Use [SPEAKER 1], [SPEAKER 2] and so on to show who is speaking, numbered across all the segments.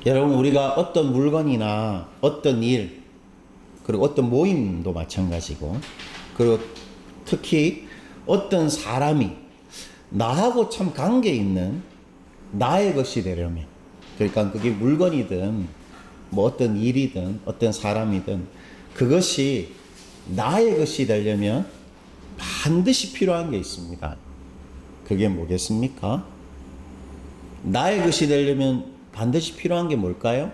[SPEAKER 1] 여러분, 우리가 어떤 물건이나 어떤 일, 그리고 어떤 모임도 마찬가지고, 그리고 특히 어떤 사람이 나하고 참 관계 있는 나의 것이 되려면, 그러니까 그게 물건이든 뭐 어떤 일이든 어떤 사람이든 그것이 나의 것이 되려면 반드시 필요한 게 있습니다. 그게 뭐겠습니까? 나의 것이 되려면 반드시 필요한 게 뭘까요?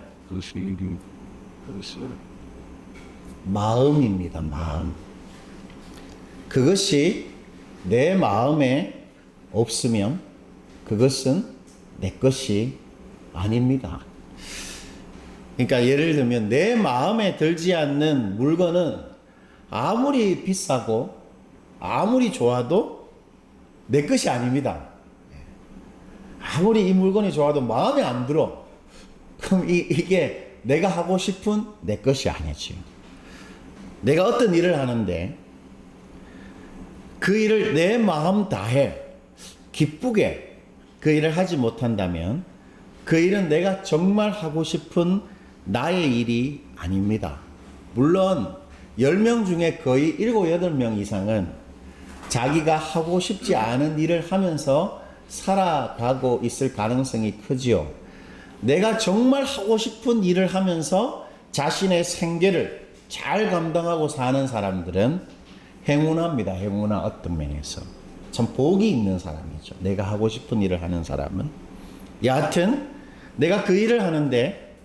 [SPEAKER 1] 마음입니다. 마음. 그것이 내 마음에 없으면 그것은 내 것이 아닙니다. 그러니까 예를 들면 내 마음에 들지 않는 물건은 아무리 비싸고 아무리 좋아도 내 것이 아닙니다. 아무리 이 물건이 좋아도 마음에 안 들어. 그럼 이게 내가 하고 싶은 내 것이 아니지요. 내가 어떤 일을 하는데 그 일을 내 마음 다해 기쁘게 그 일을 하지 못한다면 그 일은 내가 정말 하고 싶은 나의 일이 아닙니다. 물론 10명 중에 거의 7, 8명 이상은 자기가 하고 싶지 않은 일을 하면서 살아가고 있을 가능성이 크지요. 내가 정말 하고 싶은 일을 하면서 자신의 생계를 잘 감당하고 사는 사람들은 행운합니다. 행운아, 어떤 면에서. 참 복이 있는 사람이죠. 내가 하고 싶은 일을 하는 사람은. 여하튼 내가 그 일을 하는데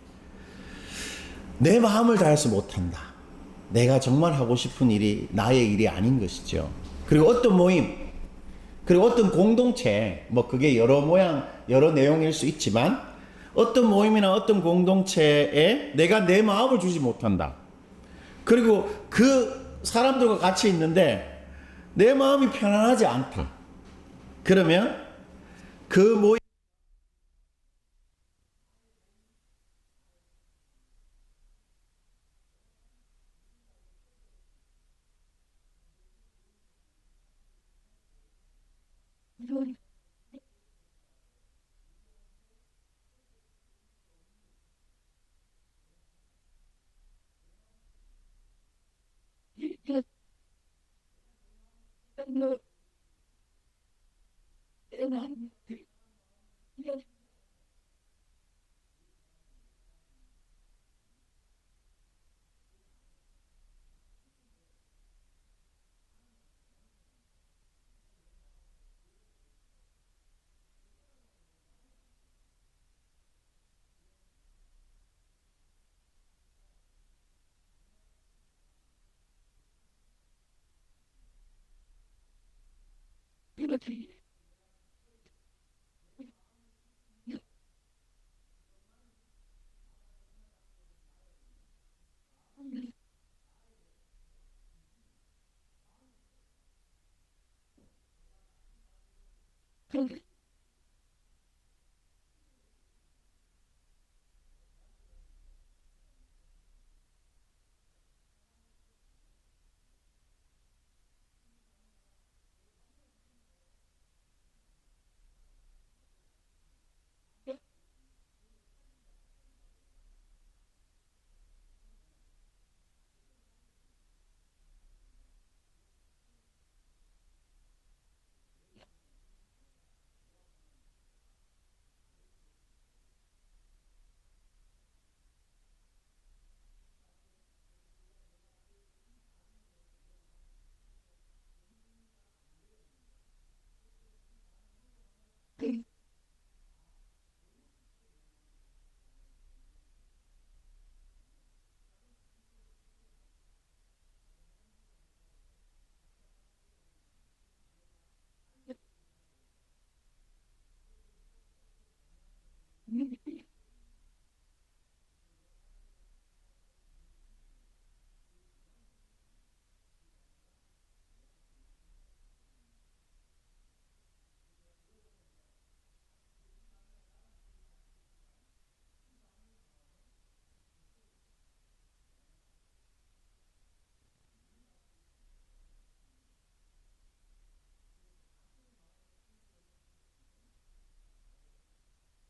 [SPEAKER 1] 내 마음을 다해서 못한다. 내가 정말 하고 싶은 일이 나의 일이 아닌 것이죠. 그리고 어떤 모임, 그리고 어떤 공동체, 뭐 그게 여러 모양, 여러 내용일 수 있지만 어떤 모임이나 어떤 공동체에 내가 내 마음을 주지 못한다. 그리고 그 사람들과 같이 있는데 내 마음이 편안하지 않다. 그러면 그 모임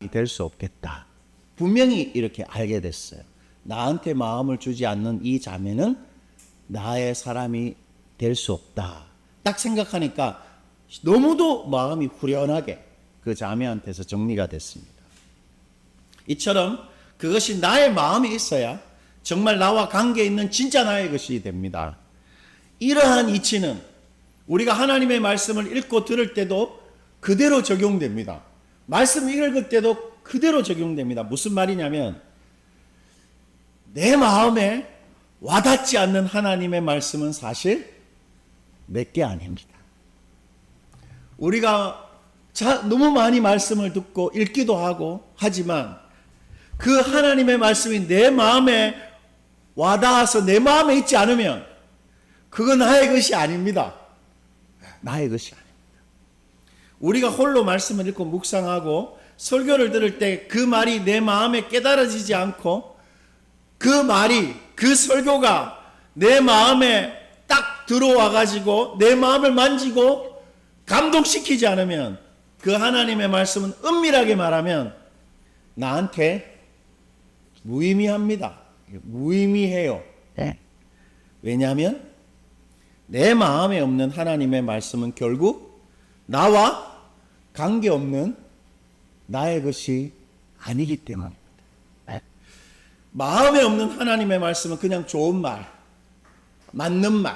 [SPEAKER 1] 될 수 없겠다. 분명히 이렇게 알게 됐어요. 나한테 마음을 주지 않는 이 자매는 나의 사람이 될 수 없다. 딱 생각하니까 너무도 마음이 후련하게 그 자매한테서 정리가 됐습니다. 이처럼 그것이 나의 마음이 있어야 정말 나와 관계 있는 진짜 나의 것이 됩니다. 이러한 이치는 우리가 하나님의 말씀을 읽고 들을 때도 그대로 적용됩니다. 말씀 읽을 때도 그대로 적용됩니다. 무슨 말이냐면 내 마음에 와닿지 않는 하나님의 말씀은 사실 내게 아닙니다. 우리가 너무 많이 말씀을 듣고 읽기도 하고 하지만 그 하나님의 말씀이 내 마음에 와닿아서 내 마음에 있지 않으면 그건 나의 것이 아닙니다. 나의 것이 아닙니다. 우리가 홀로 말씀을 읽고 묵상하고 설교를 들을 때 그 말이 내 마음에 깨달아지지 않고 그 말이 그 설교가 내 마음에 딱 들어와 가지고 내 마음을 만지고 감동시키지 않으면 그 하나님의 말씀은 은밀하게 말하면 나한테 무의미합니다. 무의미해요. 네. 왜냐하면 내 마음에 없는 하나님의 말씀은 결국 나와 관계없는 나의 것이 아니기 때문입니다. 네. 마음에 없는 하나님의 말씀은 그냥 좋은 말, 맞는 말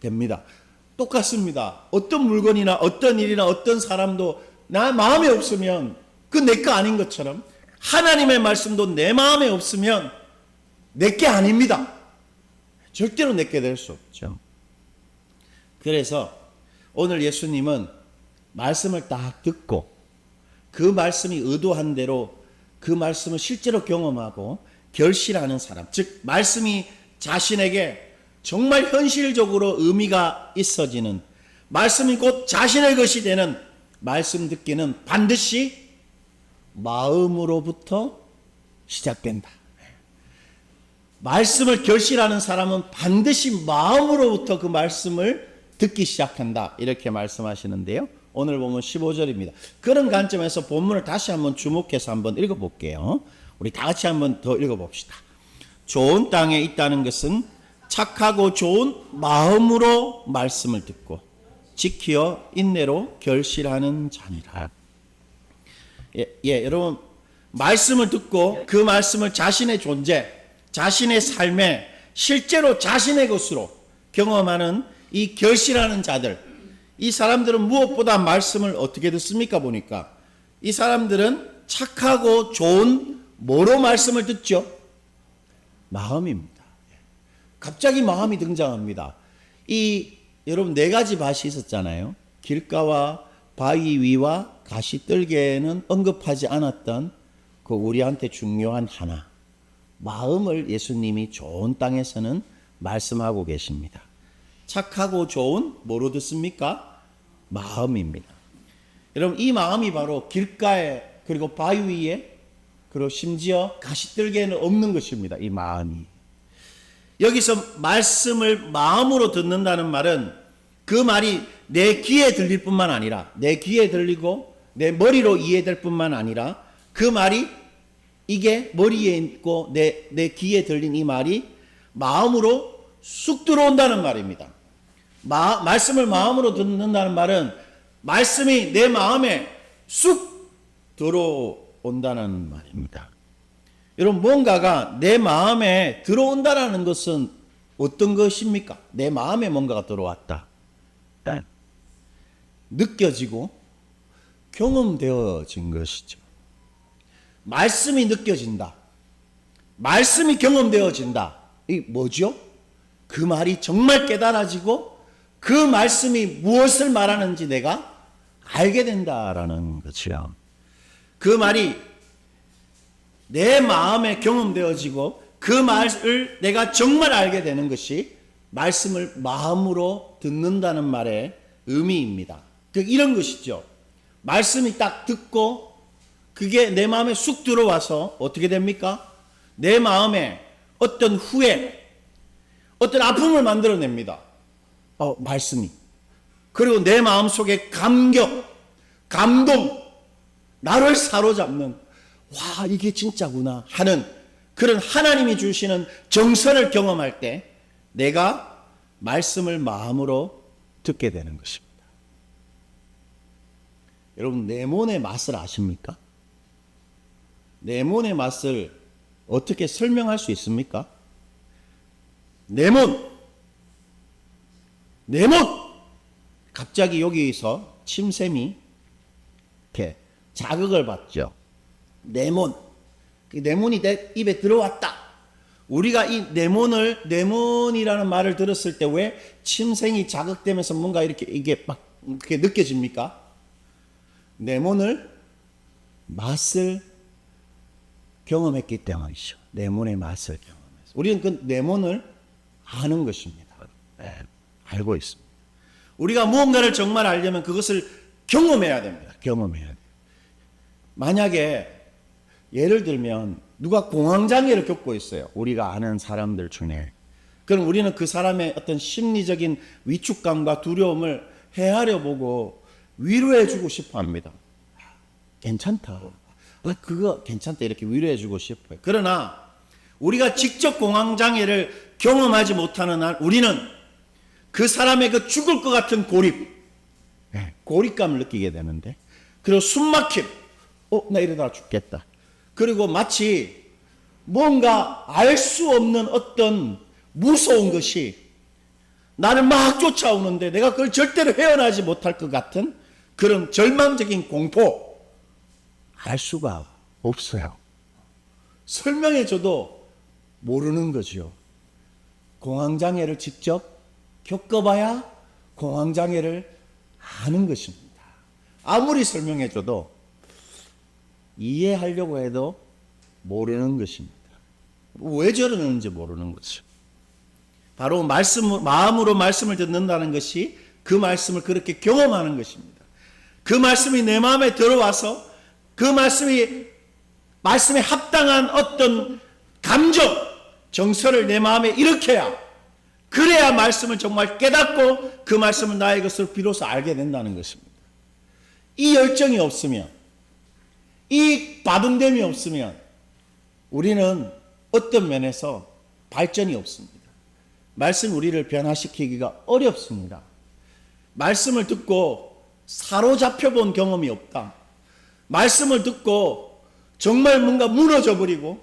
[SPEAKER 1] 됩니다. 똑같습니다. 어떤 물건이나 어떤 일이나 어떤 사람도 나 마음에 없으면 그 내 거 아닌 것처럼 하나님의 말씀도 내 마음에 없으면 내 게 아닙니다. 절대로 내게 될 수 없죠. 그래서 오늘 예수님은 말씀을 딱 듣고 그 말씀이 의도한 대로 그 말씀을 실제로 경험하고 결실하는 사람, 즉 말씀이 자신에게 정말 현실적으로 의미가 있어지는 말씀이 곧 자신의 것이 되는 말씀 듣기는 반드시 마음으로부터 시작된다. 말씀을 결실하는 사람은 반드시 마음으로부터 그 말씀을 듣기 시작한다. 이렇게 말씀하시는데요. 오늘 보면 15절입니다. 그런 관점에서 본문을 다시 한번 주목해서 한번 읽어볼게요. 우리 다 같이 한번 더 읽어봅시다. 좋은 땅에 있다는 것은 착하고 좋은 마음으로 말씀을 듣고 지키어 인내로 결실하는 자니라. 여러분 말씀을 듣고 그 말씀을 자신의 존재, 자신의 삶에 실제로 자신의 것으로 경험하는 이 결실하는 자들, 이 사람들은 무엇보다 말씀을 어떻게 듣습니까? 보니까 이 사람들은 착하고 좋은 뭐로 말씀을 듣죠? 마음입니다. 갑자기 마음이 등장합니다. 여러분 네 가지 밭이 있었잖아요. 길가와 바위 위와 가시떨기에는 언급하지 않았던 그 우리한테 중요한 하나, 마음을 예수님이 좋은 땅에서는 말씀하고 계십니다. 착하고 좋은 뭐로 듣습니까? 마음입니다. 여러분 이 마음이 바로 길가에 그리고 바위 위에 그리고 심지어 가시떨기에는 없는 것입니다. 이 마음이. 여기서 말씀을 마음으로 듣는다는 말은 그 말이 내 귀에 들릴 뿐만 아니라 내 귀에 들리고 내 머리로 이해될 뿐만 아니라 그 말이 이게 머리에 있고 내 귀에 들린 이 말이 마음으로 쑥 들어온다는 말입니다. 말씀을 마음으로 듣는다는 말은 말씀이 내 마음에 쑥 들어온다는 말입니다. 여러분 뭔가가 내 마음에 들어온다는 것은 어떤 것입니까? 내 마음에 뭔가가 들어왔다. 일단 느껴지고 경험되어진 것이죠. 말씀이 느껴진다. 말씀이 경험되어진다. 이 뭐죠? 그 말이 정말 깨달아지고 그 말씀이 무엇을 말하는지 내가 알게 된다라는 거죠. 그 말이 내 마음에 경험되어지고 그 말을 내가 정말 알게 되는 것이 말씀을 마음으로 듣는다는 말의 의미입니다. 이런 것이죠. 말씀이 딱 듣고 그게 내 마음에 쑥 들어와서 어떻게 됩니까? 내 마음에 어떤 후회, 어떤 아픔을 만들어냅니다. 말씀이. 그리고 내 마음 속에 감격, 감동, 나를 사로잡는 와, 이게 진짜구나 하는 그런 하나님이 주시는 정서를 경험할 때 내가 말씀을 마음으로 듣게 되는 것입니다. 여러분, 레몬의 맛을 아십니까? 레몬의 맛을 어떻게 설명할 수 있습니까? 레몬! 갑자기 여기서 침샘이 이렇게 자극을 받죠. 레몬이 내 입에 들어왔다. 우리가 이 레몬이라는 말을 들었을 때 왜 침샘이 자극되면서 뭔가 이게 막 이렇게 느껴집니까? 레몬을 맛을 경험했기 때문이죠. 레몬의 맛을 경험해서. 우리는 그 레몬을 아는 것입니다. 네, 알고 있습니다. 우리가 무언가를 정말 알려면 그것을 경험해야 됩니다. 경험해야 돼요. 만약에 예를 들면 누가 공황장애를 겪고 있어요. 우리가 아는 사람들 중에. 그럼 우리는 그 사람의 어떤 심리적인 위축감과 두려움을 헤아려 보고 위로해 주고 싶어 합니다. 괜찮다. 그거 괜찮다. 이렇게 위로해 주고 싶어요. 그러나 우리가 직접 공황장애를 경험하지 못하는 한 우리는 그 사람의 그 죽을 것 같은 고립감을 느끼게 되는데, 그리고 숨막힘, 나 이러다가 죽겠다. 그리고 마치 뭔가 알 수 없는 어떤 무서운 것이 나를 막 쫓아오는데 내가 그걸 절대로 헤어나지 못할 것 같은 그런 절망적인 공포, 알 수가 없어요. 설명해줘도 모르는 거죠. 공황장애를 직접 겪어봐야 공황장애를 아는 것입니다. 아무리 설명해줘도 이해하려고 해도 모르는 것입니다. 왜 저러는지 모르는 거죠. 바로 마음으로 말씀을 듣는다는 것이 그 말씀을 그렇게 경험하는 것입니다. 그 말씀이 내 마음에 들어와서 그 말씀에 합당한 어떤 감정, 정서를 내 마음에 일으켜야, 그래야 말씀을 정말 깨닫고 그 말씀을 나의 것으로 비로소 알게 된다는 것입니다. 이 열정이 없으면, 이 바둥됨이 없으면 우리는 어떤 면에서 발전이 없습니다. 말씀이 우리를 변화시키기가 어렵습니다. 말씀을 듣고 사로잡혀 본 경험이 없다. 말씀을 듣고 정말 뭔가 무너져 버리고,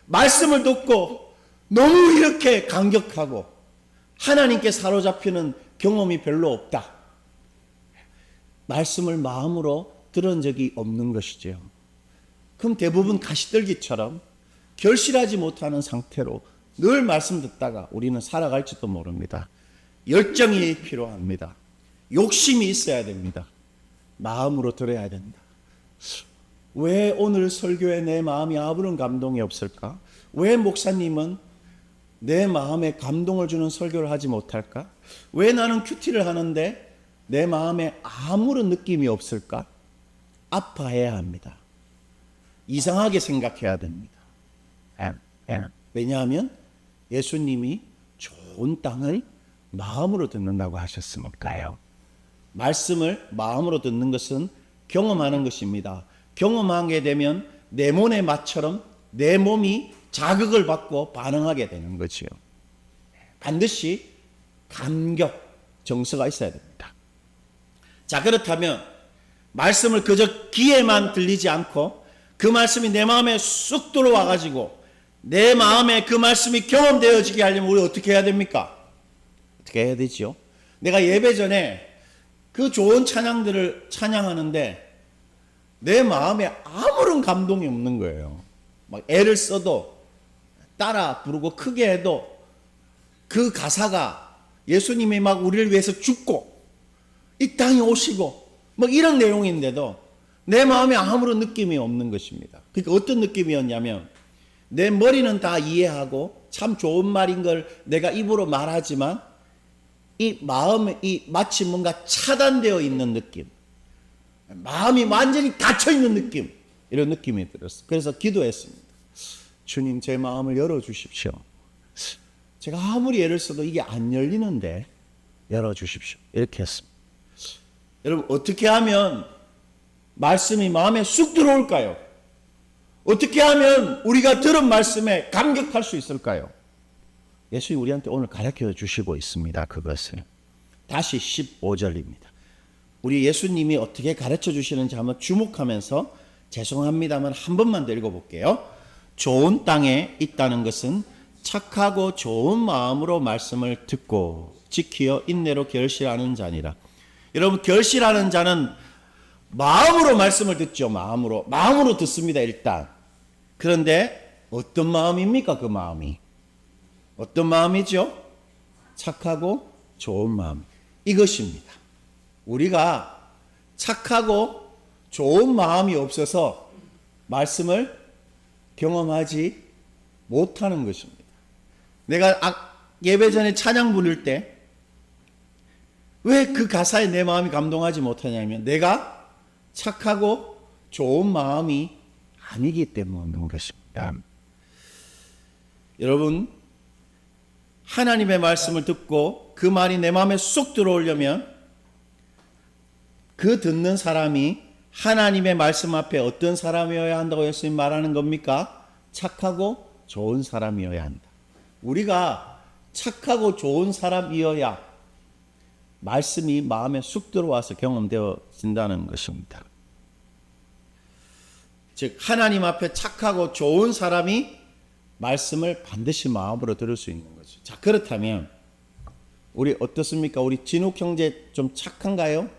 [SPEAKER 1] 말씀을 듣고 너무 이렇게 감격하고 하나님께 사로잡히는 경험이 별로 없다. 말씀을 마음으로 들은 적이 없는 것이죠. 그럼 대부분 가시떨기처럼 결실하지 못하는 상태로 늘 말씀 듣다가 우리는 살아갈지도 모릅니다. 열정이 필요합니다. 욕심이 있어야 됩니다. 마음으로 들어야 된다. 왜 오늘 설교에 내 마음이 아무런 감동이 없을까? 왜 목사님은 내 마음에 감동을 주는 설교를 하지 못할까? 왜 나는 큐티를 하는데 내 마음에 아무런 느낌이 없을까? 아파해야 합니다. 이상하게 생각해야 됩니다. 왜냐하면 예수님이 좋은 땅을 마음으로 듣는다고 하셨으니까요. 말씀을 마음으로 듣는 것은 경험하는 것입니다. 경험하게 되면 레몬의 맛처럼 내 몸이 자극을 받고 반응하게 되는 거지요. 반드시 감격, 정서가 있어야 됩니다. 자, 그렇다면 말씀을 그저 귀에만 들리지 않고 그 말씀이 내 마음에 쑥 들어와 가지고 내 마음에 그 말씀이 경험되어지게 하려면 우리 어떻게 해야 됩니까? 어떻게 해야 되죠? 내가 예배 전에 그 좋은 찬양들을 찬양하는데 내 마음에 아무런 감동이 없는 거예요. 막 애를 써도 따라 부르고 크게 해도 그 가사가 예수님이 막 우리를 위해서 죽고 이 땅에 오시고 막 이런 내용인데도 내 마음에 아무런 느낌이 없는 것입니다. 그러니까 어떤 느낌이었냐면 내 머리는 다 이해하고 참 좋은 말인 걸 내가 입으로 말하지만 이 마음에 마치 뭔가 차단되어 있는 느낌, 마음이 완전히 닫혀있는 느낌, 이런 느낌이 들었어요. 그래서 기도했습니다. 주님, 제 마음을 열어주십시오. 제가 아무리 애를 써도 이게 안 열리는데 열어주십시오. 이렇게 했습니다. 여러분, 어떻게 하면 말씀이 마음에 쑥 들어올까요? 어떻게 하면 우리가 들은 말씀에 감격할 수 있을까요? 예수님이 우리한테 오늘 가르쳐 주시고 있습니다. 그것을. 다시 15절입니다. 우리 예수님이 어떻게 가르쳐 주시는지 한번 주목하면서 죄송합니다만 한 번만 더 읽어볼게요. 좋은 땅에 있다는 것은 착하고 좋은 마음으로 말씀을 듣고 지키어 인내로 결실하는 자니라. 여러분, 결실하는 자는 마음으로 말씀을 듣죠. 마음으로 듣습니다. 일단. 그런데 어떤 마음입니까? 그 마음이 어떤 마음이죠? 착하고 좋은 마음. 이것입니다. 우리가 착하고 좋은 마음이 없어서 말씀을 경험하지 못하는 것입니다. 내가 예배 전에 찬양 부를 때 왜 그 가사에 내 마음이 감동하지 못하냐면 내가 착하고 좋은 마음이 아니기 때문인 것입니다. 여러분, 하나님의 말씀을 듣고 그 말이 내 마음에 쏙 들어오려면 그 듣는 사람이 하나님의 말씀 앞에 어떤 사람이어야 한다고 예수님 말하는 겁니까? 착하고 좋은 사람이어야 한다. 우리가 착하고 좋은 사람이어야 말씀이 마음에 쑥 들어와서 경험되어진다는 것입니다. 즉 하나님 앞에 착하고 좋은 사람이 말씀을 반드시 마음으로 들을 수 있는 거죠. 자, 그렇다면 우리 어떻습니까? 우리 진욱 형제 좀 착한가요?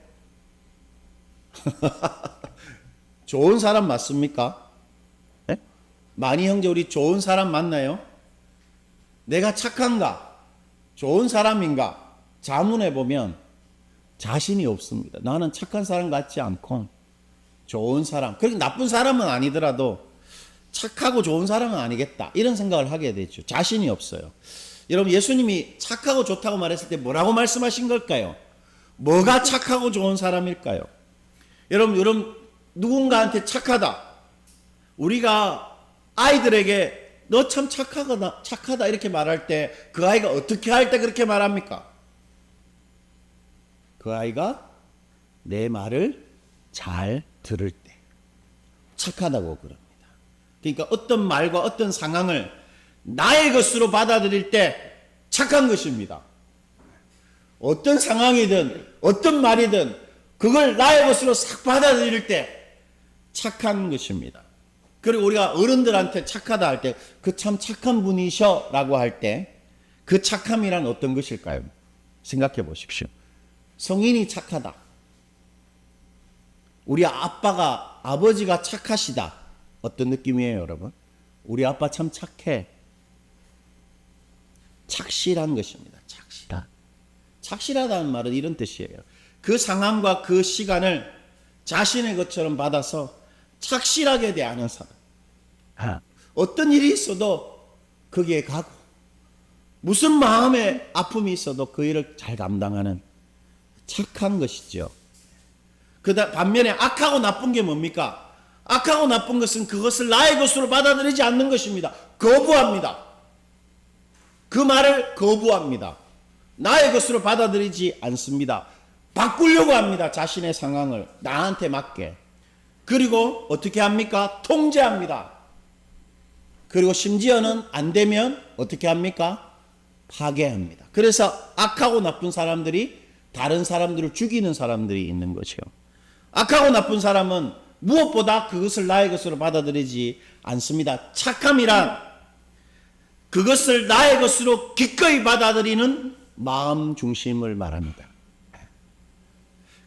[SPEAKER 1] 좋은 사람 맞습니까? 네? 마니 형제 우리 좋은 사람 맞나요? 내가 착한가? 좋은 사람인가? 자문해 보면 자신이 없습니다. 나는 착한 사람 같지 않고 좋은 사람, 그렇게 나쁜 사람은 아니더라도 착하고 좋은 사람은 아니겠다 이런 생각을 하게 되죠. 자신이 없어요. 여러분, 예수님이 착하고 좋다고 말했을 때 뭐라고 말씀하신 걸까요? 뭐가 착하고 좋은 사람일까요? 여러분 누군가한테 착하다, 우리가 아이들에게 너 참 착하다 이렇게 말할 때 그 아이가 어떻게 할 때 그렇게 말합니까? 그 아이가 내 말을 잘 들을 때 착하다고 그럽니다. 그러니까 어떤 말과 어떤 상황을 나의 것으로 받아들일 때 착한 것입니다. 어떤 상황이든 어떤 말이든 그걸 나의 것으로 싹 받아들일 때 착한 것입니다. 그리고 우리가 어른들한테 착하다 할 때 그 참 착한 분이셔 라고 할 때 그 착함이란 어떤 것일까요? 생각해 보십시오. 성인이 착하다. 우리 아버지가 착하시다. 어떤 느낌이에요, 여러분? 우리 아빠 참 착해. 착실한 것입니다. 착실하다는 말은 이런 뜻이에요. 그 상황과 그 시간을 자신의 것처럼 받아서 착실하게 대하는 사람. 어떤 일이 있어도 거기에 가고, 무슨 마음의 아픔이 있어도 그 일을 잘 감당하는 착한 것이죠. 반면에 악하고 나쁜 게 뭡니까? 악하고 나쁜 것은 그것을 나의 것으로 받아들이지 않는 것입니다. 거부합니다. 그 말을 거부합니다. 나의 것으로 받아들이지 않습니다. 바꾸려고 합니다. 자신의 상황을 나한테 맞게. 그리고 어떻게 합니까? 통제합니다. 그리고 심지어는 안 되면 어떻게 합니까? 파괴합니다. 그래서 악하고 나쁜 사람들이 다른 사람들을 죽이는 사람들이 있는 거죠. 악하고 나쁜 사람은 무엇보다 그것을 나의 것으로 받아들이지 않습니다. 착함이란 그것을 나의 것으로 기꺼이 받아들이는 마음 중심을 말합니다.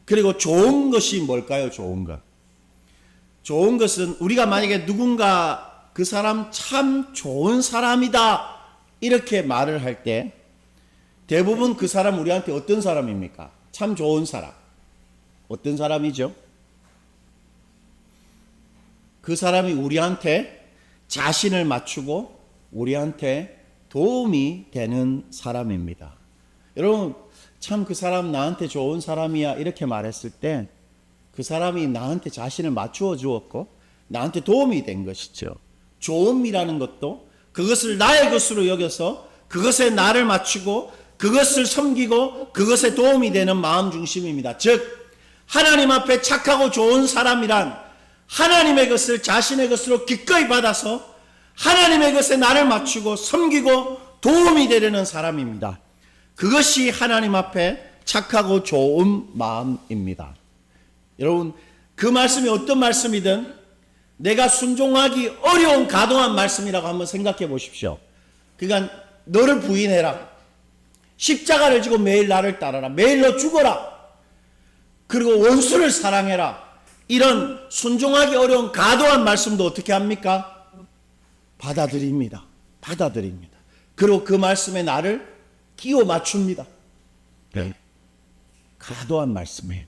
[SPEAKER 1] 그리고 좋은 것이 뭘까요? 좋은 것. 좋은 것은 우리가 만약에 누군가 그 사람 참 좋은 사람이다 이렇게 말을 할 때 대부분 그 사람 우리한테 어떤 사람입니까? 참 좋은 사람. 어떤 사람이죠? 그 사람이 우리한테 자신을 맞추고 우리한테 도움이 되는 사람입니다. 여러분, 참 그 사람 나한테 좋은 사람이야 이렇게 말했을 때 그 사람이 나한테 자신을 맞추어 주었고 나한테 도움이 된 것이죠. 좋음이라는 것도 그것을 나의 것으로 여겨서 그것에 나를 맞추고 그것을 섬기고 그것에 도움이 되는 마음 중심입니다. 즉 하나님 앞에 착하고 좋은 사람이란 하나님의 것을 자신의 것으로 기꺼이 받아서 하나님의 것에 나를 맞추고 섬기고 도움이 되려는 사람입니다. 그것이 하나님 앞에 착하고 좋은 마음입니다. 여러분, 그 말씀이 어떤 말씀이든 내가 순종하기 어려운 가동한 말씀이라고 한번 생각해 보십시오. 그러니까 너를 부인해라. 십자가를 지고 매일 나를 따라라. 매일 너 죽어라. 그리고 원수를 사랑해라. 이런 순종하기 어려운 가도한 말씀도 어떻게 합니까? 받아들입니다. 받아들입니다. 그리고 그 말씀에 나를 끼워 맞춥니다. 네. 가도한 말씀이에요.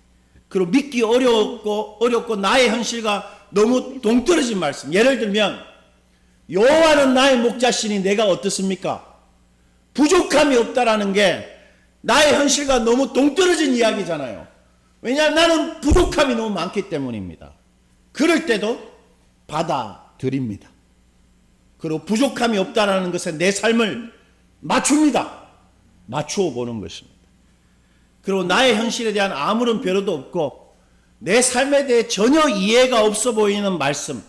[SPEAKER 1] 그리고 믿기 어렵고 나의 현실과 너무 동떨어진 말씀. 예를 들면 여호와는 나의 목자시니 내가 어떻습니까? 부족함이 없다라는 게 나의 현실과 너무 동떨어진 이야기잖아요. 왜냐하면 나는 부족함이 너무 많기 때문입니다. 그럴 때도 받아들입니다. 그리고 부족함이 없다라는 것에 내 삶을 맞춥니다. 맞추어 보는 것입니다. 그리고 나의 현실에 대한 아무런 배려도 없고 내 삶에 대해 전혀 이해가 없어 보이는 말씀,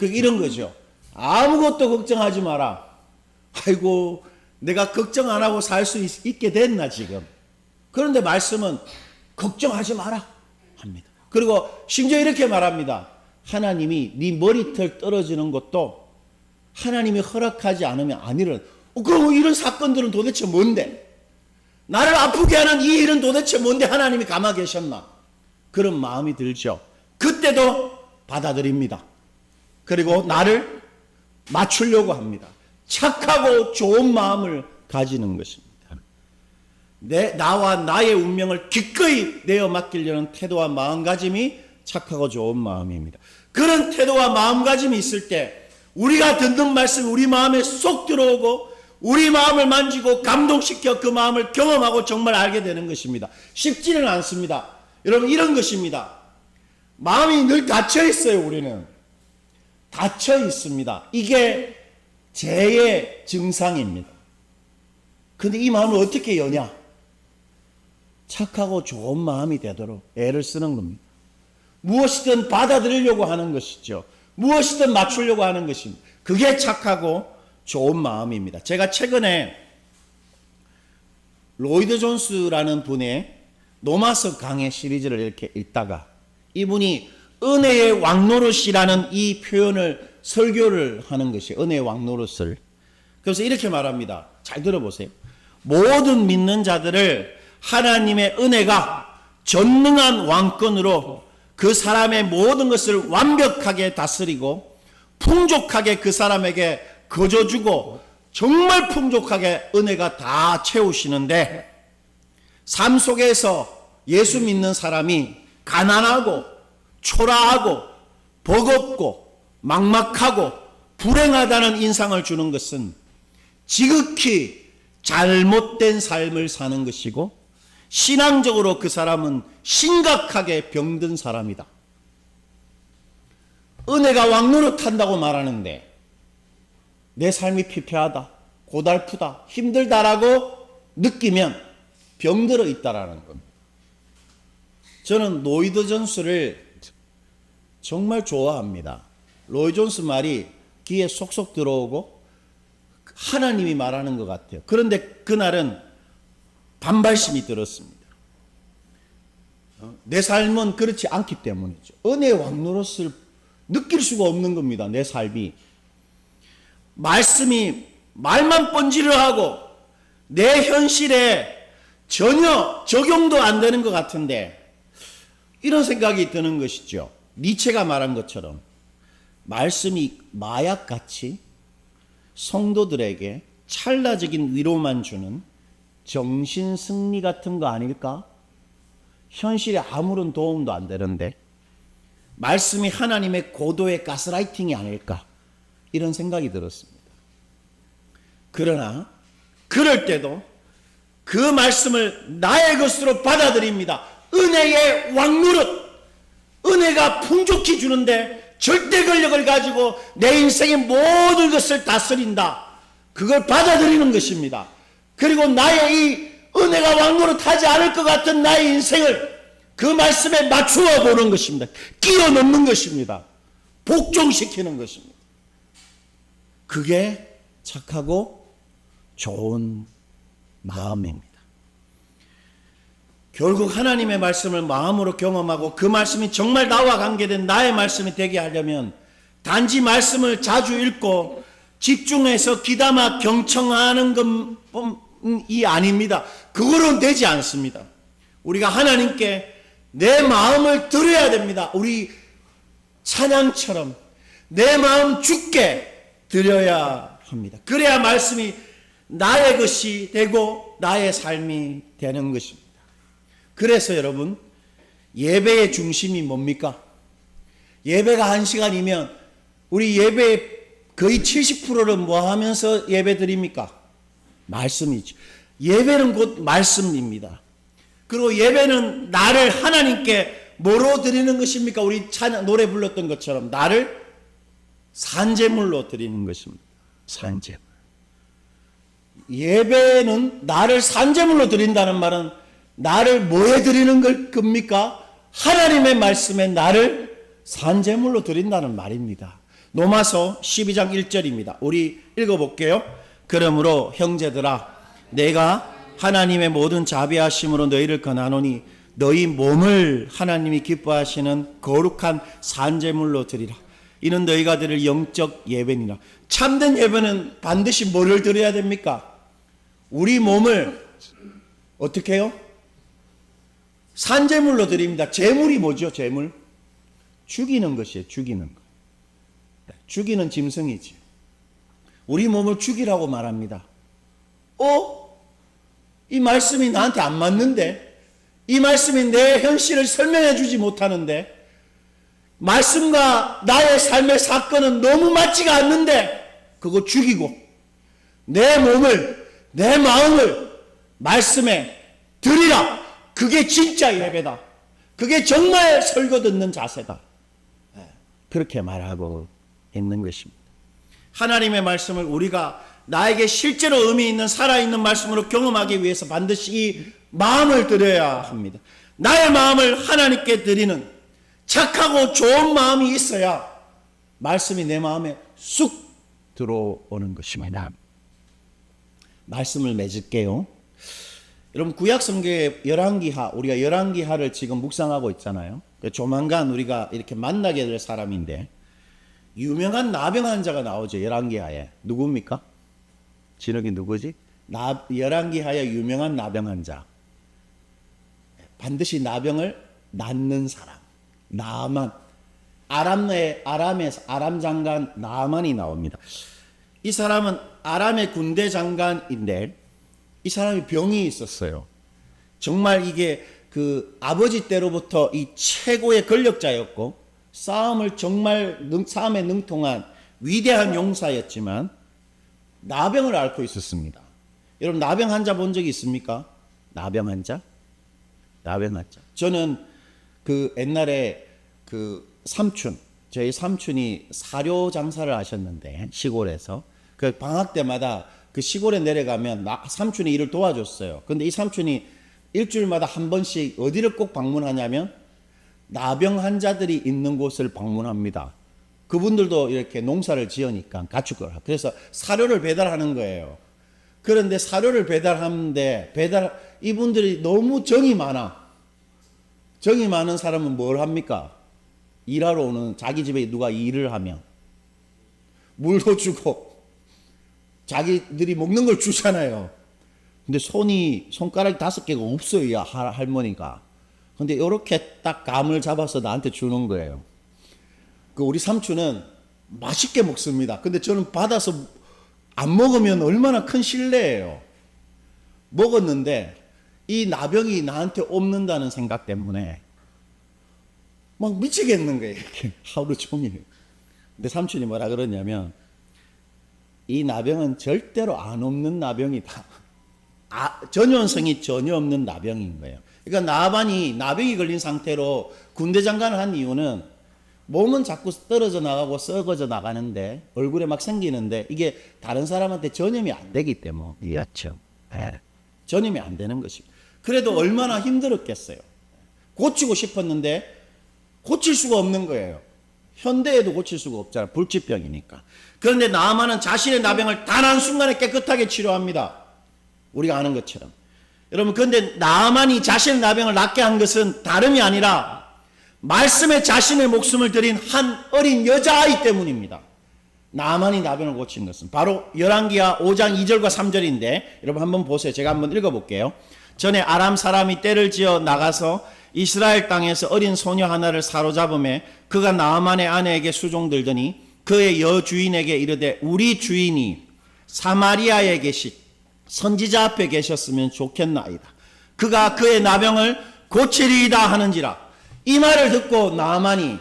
[SPEAKER 1] 이런 거죠. 아무것도 걱정하지 마라. 아이고, 내가 걱정 안 하고 살 수 있게 됐나 지금. 그런데 말씀은 걱정하지 마라 합니다. 그리고 심지어 이렇게 말합니다. 하나님이 네 머리털 떨어지는 것도 하나님이 허락하지 않으면 안 일어나. 그럼 이런 사건들은 도대체 뭔데? 나를 아프게 하는 이 일은 도대체 뭔데 하나님이 가만 계셨나? 그런 마음이 들죠. 그때도 받아들입니다. 그리고 나를 맞추려고 합니다. 착하고 좋은 마음을 가지는 것입니다. 나와 나의 운명을 기꺼이 내어 맡기려는 태도와 마음가짐이 착하고 좋은 마음입니다. 그런 태도와 마음가짐이 있을 때 우리가 듣는 말씀이 우리 마음에 쏙 들어오고 우리 마음을 만지고 감동시켜 그 마음을 경험하고 정말 알게 되는 것입니다. 쉽지는 않습니다. 여러분, 이런 것입니다. 마음이 늘 닫혀 있어요. 우리는 닫혀 있습니다. 이게 죄의 증상입니다. 근데 이 마음을 어떻게 여냐? 착하고 좋은 마음이 되도록 애를 쓰는 겁니다. 무엇이든 받아들이려고 하는 것이죠. 무엇이든 맞추려고 하는 것입니다. 그게 착하고 좋은 마음입니다. 제가 최근에 로이드 존스라는 분의 노마서 강해 시리즈를 이렇게 읽다가 이분이 은혜의 왕노릇이라는 이 표현을 설교를 하는 것이 은혜의 왕노릇을. 그래서 이렇게 말합니다. 잘 들어보세요. 모든 믿는 자들을 하나님의 은혜가 전능한 왕권으로 그 사람의 모든 것을 완벽하게 다스리고 풍족하게 그 사람에게 거저주고 정말 풍족하게 은혜가 다 채우시는데 삶 속에서 예수 믿는 사람이 가난하고 초라하고 버겁고 막막하고 불행하다는 인상을 주는 것은 지극히 잘못된 삶을 사는 것이고 신앙적으로 그 사람은 심각하게 병든 사람이다. 은혜가 왕노릇한다고 말하는데 내 삶이 피폐하다, 고달프다, 힘들다라고 느끼면 병들어 있다라는 겁니다. 저는 로이드 존스를 정말 좋아합니다. 로이드 존스 말이 귀에 쏙쏙 들어오고 하나님이 말하는 것 같아요. 그런데 그날은 반발심이 들었습니다. 내 삶은 그렇지 않기 때문이죠. 은혜의 왕노릇을 느낄 수가 없는 겁니다. 내 삶이. 말씀이 말만 번지르 하고 내 현실에 전혀 적용도 안 되는 것 같은데 이런 생각이 드는 것이죠. 니체가 말한 것처럼 말씀이 마약같이 성도들에게 찰나적인 위로만 주는 정신승리 같은 거 아닐까? 현실에 아무런 도움도 안 되는데 말씀이 하나님의 고도의 가스라이팅이 아닐까? 이런 생각이 들었습니다. 그러나 그럴 때도 그 말씀을 나의 것으로 받아들입니다. 은혜의 왕노릇, 은혜가 풍족히 주는데 절대 권력을 가지고 내 인생의 모든 것을 다스린다. 그걸 받아들이는 것입니다. 그리고 나의 이 은혜가 왕노릇하지 않을 것 같은 나의 인생을 그 말씀에 맞추어 보는 것입니다. 끼워 넣는 것입니다. 복종시키는 것입니다. 그게 착하고 좋은 마음입니다. 결국 하나님의 말씀을 마음으로 경험하고 그 말씀이 정말 나와 관계된 나의 말씀이 되게 하려면 단지 말씀을 자주 읽고 집중해서 귀담아 경청하는 것이 아닙니다. 그거로는 되지 않습니다. 우리가 하나님께 내 마음을 드려야 됩니다. 우리 찬양처럼 내 마음 주께 드려야 합니다. 그래야 말씀이 나의 것이 되고 나의 삶이 되는 것입니다. 그래서 여러분, 예배의 중심이 뭡니까? 예배가 1시간이면 우리 예배의 거의 70%는 뭐 하면서 예배 드립니까? 말씀이죠. 예배는 곧 말씀입니다. 그리고 예배는 나를 하나님께 뭐로 드리는 것입니까? 우리 찬양 노래 불렀던 것처럼 나를 산제물로 드리는 것입니다. 산제물. 예배는 나를 산제물로 드린다는 말은 나를 뭐에 드리는 겁니까? 하나님의 말씀에 나를 산제물로 드린다는 말입니다. 로마서 12장 1절입니다. 우리 읽어볼게요. 그러므로 형제들아 내가 하나님의 모든 자비하심으로 너희를 권하노니 너희 몸을 하나님이 기뻐하시는 거룩한 산제물로 드리라. 이는 너희가 드릴 영적 예배니라. 참된 예배는 반드시 뭐를 드려야 됩니까? 우리 몸을 어떻게 해요? 산제물로 드립니다. 제물이 뭐죠? 제물? 죽이는 것이에요. 죽이는 것. 죽이는 짐승이지. 우리 몸을 죽이라고 말합니다. 이 말씀이 나한테 안 맞는데? 이 말씀이 내 현실을 설명해 주지 못하는데? 말씀과 나의 삶의 사건은 너무 맞지가 않는데? 그거 죽이고 내 몸을, 내 마음을 말씀에 드리라. 그게 진짜 예배다. 그게 정말 설교 듣는 자세다. 그렇게 말하고 있는 것입니다. 하나님의 말씀을 우리가 나에게 실제로 의미 있는 살아있는 말씀으로 경험하기 위해서 반드시 이 마음을 드려야 합니다. 나의 마음을 하나님께 드리는 착하고 좋은 마음이 있어야 말씀이 내 마음에 쑥 들어오는 것입니다. 말씀을 맺을게요. 여러분 구약성경의 열왕기하, 우리가 열왕기하를 지금 묵상하고 있잖아요. 조만간 우리가 이렇게 만나게 될 사람인데 유명한 나병 환자가 나오죠. 열왕기하에. 누굽니까? 진욱이 누구지? 열왕기하에 유명한 나병 환자. 반드시 나병을 낫는 사람. 나만. 아람 장관 나만이 나옵니다. 이 사람은 아람의 군대 장관인데 이 사람이 병이 있었어요. 정말 이게 그 아버지 때로부터 이 최고의 권력자였고 싸움에 능통한 위대한 용사였지만 나병을 앓고 있었습니다. 여러분 나병 환자 본 적이 있습니까? 나병 환자? 저는 그 옛날에 그 저희 삼촌이 사료 장사를 하셨는데 시골에서 그 방학 때마다 그 시골에 내려가면 삼촌이 일을 도와줬어요. 근데 이 삼촌이 일주일마다 한 번씩 어디를 꼭 방문하냐면 나병 환자들이 있는 곳을 방문합니다. 그분들도 이렇게 농사를 지으니까 가축을. 그래서 사료를 배달하는 거예요. 그런데 사료를 배달하는데 이분들이 너무 정이 많아. 정이 많은 사람은 뭘 합니까? 일하러 오는 자기 집에 누가 일을 하면 물도 주고 자기들이 먹는 걸 주잖아요. 근데 손가락이 5개가 없어요, 할머니가. 근데 이렇게 딱 감을 잡아서 나한테 주는 거예요. 그 우리 삼촌은 맛있게 먹습니다. 근데 저는 받아서 안 먹으면 얼마나 큰 신뢰예요. 먹었는데 이 나병이 나한테 옵는다는 생각 때문에 막 미치겠는 거예요. 이렇게 하루 종일. 근데 삼촌이 뭐라 그러냐면 이 나병은 절대로 안 없는 나병이다. 전염성이 전혀 없는 나병인 거예요. 그러니까 나병이 걸린 상태로 군대 장관을 한 이유는 몸은 자꾸 떨어져 나가고 썩어져 나가는데 얼굴에 막 생기는데 이게 다른 사람한테 전염이 안 되기 때문이었죠. 전염이 안 되는 것입니다. 그래도 얼마나 힘들었겠어요. 고치고 싶었는데 고칠 수가 없는 거예요. 현대에도 고칠 수가 없잖아요. 불치병이니까. 그런데 나아만은 자신의 나병을 단 한순간에 깨끗하게 치료합니다. 우리가 아는 것처럼. 여러분, 그런데 나아만이 자신의 나병을 낫게 한 것은 다름이 아니라 말씀에 자신의 목숨을 드린 한 어린 여자아이 때문입니다. 나아만이 나병을 고친 것은 바로 열왕기하 5장 2절과 3절인데 여러분 한번 보세요. 제가 한번 읽어볼게요. 전에 아람 사람이 떼를 지어 나가서 이스라엘 땅에서 어린 소녀 하나를 사로잡음에 그가 나아만의 아내에게 수종들더니 그의 여주인에게 이르되 우리 주인이 사마리아에 계시 선지자 앞에 계셨으면 좋겠나이다. 그가 그의 나병을 고치리이다 하는지라. 이 말을 듣고 나아만이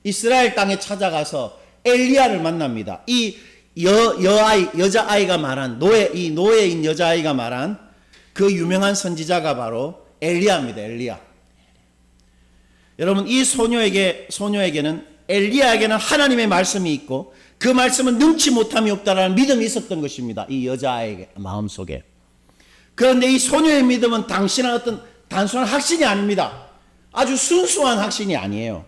[SPEAKER 1] 이스라엘 땅에 찾아가서 엘리야를 만납니다. 이 여자아이가 말한 노예인 여자아이가 말한 그 유명한 선지자가 바로 엘리야입니다. 엘리야. 여러분, 이 소녀에게는 엘리야에게는 하나님의 말씀이 있고 그 말씀은 능치 못함이 없다라는 믿음이 있었던 것입니다. 이 여자아이의 마음속에. 그런데 이 소녀의 믿음은 당신은 어떤 단순한 확신이 아닙니다. 아주 순수한 확신이 아니에요.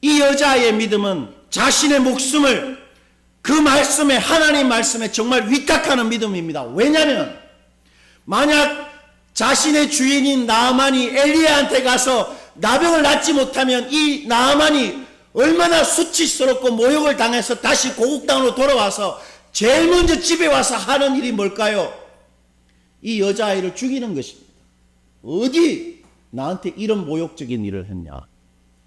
[SPEAKER 1] 이 여자아이의 믿음은 자신의 목숨을 그 말씀에, 하나님 말씀에 정말 위탁하는 믿음입니다. 왜냐하면 만약 자신의 주인인 나아만이 엘리야한테 가서 나병을 낫지 못하면 이 나아만이 얼마나 수치스럽고 모욕을 당해서 다시 고국 땅으로 돌아와서 제일 먼저 집에 와서 하는 일이 뭘까요? 이 여자아이를 죽이는 것입니다. 어디 나한테 이런 모욕적인 일을 했냐?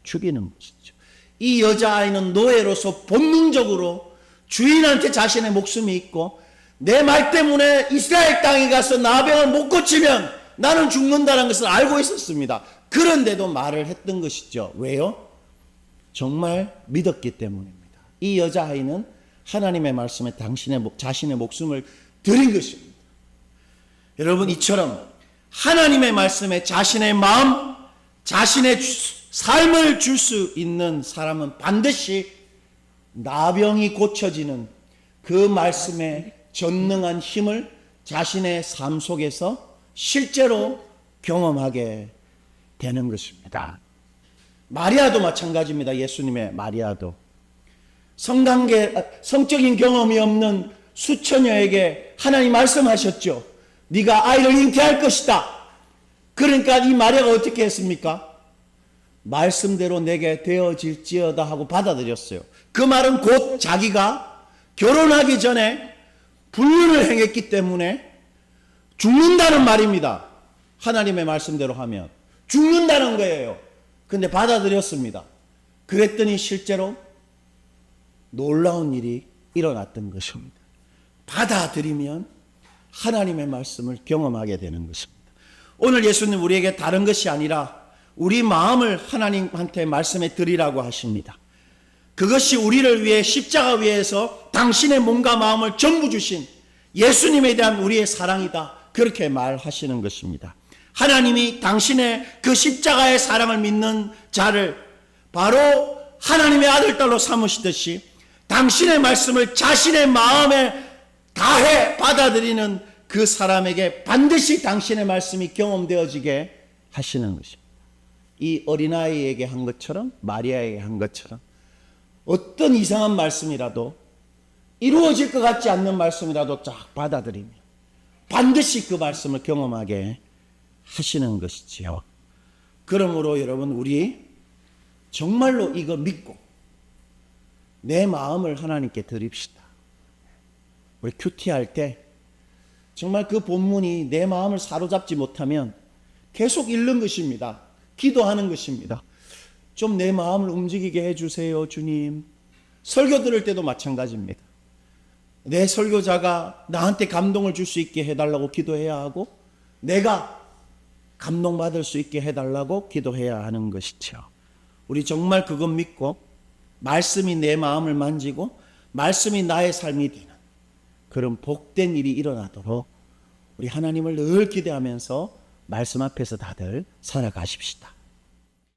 [SPEAKER 1] 죽이는 것이죠. 이 여자아이는 노예로서 본능적으로 주인한테 자신의 목숨이 있고 내 말 때문에 이스라엘 땅에 가서 나병을 못 고치면 나는 죽는다는 것을 알고 있었습니다. 그런데도 말을 했던 것이죠. 왜요? 정말 믿었기 때문입니다. 이 여자아이는 하나님의 말씀에 자신의 목숨을 드린 것입니다. 여러분, 이처럼 하나님의 말씀에 자신의 마음, 자신의 삶을 줄 수 있는 사람은 반드시 나병이 고쳐지는 그 말씀에 전능한 힘을 자신의 삶 속에서 실제로 경험하게 되는 것입니다. 마리아도 마찬가지입니다. 예수님의 마리아도. 성적인 경험이 없는 수처녀에게 하나님 말씀하셨죠. 네가 아이를 잉태할 것이다. 그러니까 이 마리아가 어떻게 했습니까? 말씀대로 내게 되어질지어다 하고 받아들였어요. 그 말은 곧 자기가 결혼하기 전에 불륜을 행했기 때문에 죽는다는 말입니다. 하나님의 말씀대로 하면 죽는다는 거예요. 근데 받아들였습니다. 그랬더니 실제로 놀라운 일이 일어났던 것입니다. 받아들이면 하나님의 말씀을 경험하게 되는 것입니다. 오늘 예수님 우리에게 다른 것이 아니라 우리 마음을 하나님한테 말씀해 드리라고 하십니다. 그것이 우리를 위해 십자가 위에서 당신의 몸과 마음을 전부 주신 예수님에 대한 우리의 사랑이다. 그렇게 말하시는 것입니다. 하나님이 당신의 그 십자가의 사랑을 믿는 자를 바로 하나님의 아들, 딸로 삼으시듯이 당신의 말씀을 자신의 마음에 다해 받아들이는 그 사람에게 반드시 당신의 말씀이 경험되어지게 하시는 것입니다. 이 어린아이에게 한 것처럼, 마리아에게 한 것처럼 어떤 이상한 말씀이라도, 이루어질 것 같지 않는 말씀이라도 쫙 받아들이면 반드시 그 말씀을 경험하게 하시는 것이지요. 그러므로 여러분, 우리 정말로 이거 믿고 내 마음을 하나님께 드립시다. 우리 큐티할 때 정말 그 본문이 내 마음을 사로잡지 못하면 계속 읽는 것입니다. 기도하는 것입니다. 좀 내 마음을 움직이게 해주세요, 주님. 설교 들을 때도 마찬가지입니다. 내 설교자가 나한테 감동을 줄 수 있게 해달라고 기도해야 하고 내가 감동받을 수 있게 해달라고 기도해야 하는 것이죠. 우리 정말 그것 믿고 말씀이 내 마음을 만지고 말씀이 나의 삶이 되는 그런 복된 일이 일어나도록 우리 하나님을 늘 기대하면서 말씀 앞에서 다들 살아가십시다.